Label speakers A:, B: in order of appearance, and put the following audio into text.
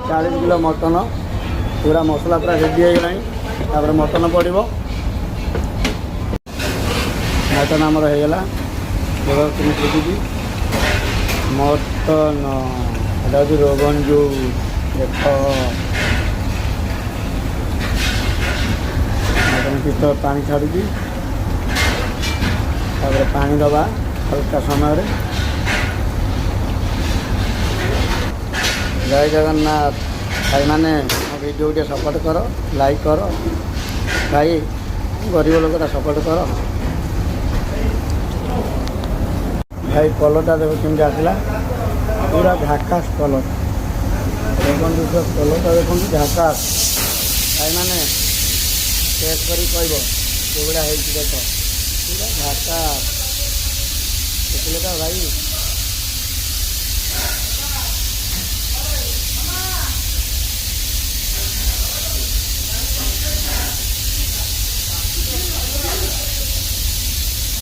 A: 40 kilo mutton पूरा मसला पूरा रेडी हो गला मटन पड़ो मटन आमर होगला तुम देखी मटन एटा हूँ रोगन जो देख मटन कित पानी छाड़ी पानी दबा हल्का समय जय जगन्नाथ भाई मैंने वीडियो टे सपोर्ट कर लाइक कर भाई गरीब लोग सपोर्ट कर भाई कलरटा देखो केमती आसला पूरा झाकास कलर देखो कलरटा देखो झाकास भाई मैंने टेस्ट कर कह देख पूरा झाकास देखिए तो भाई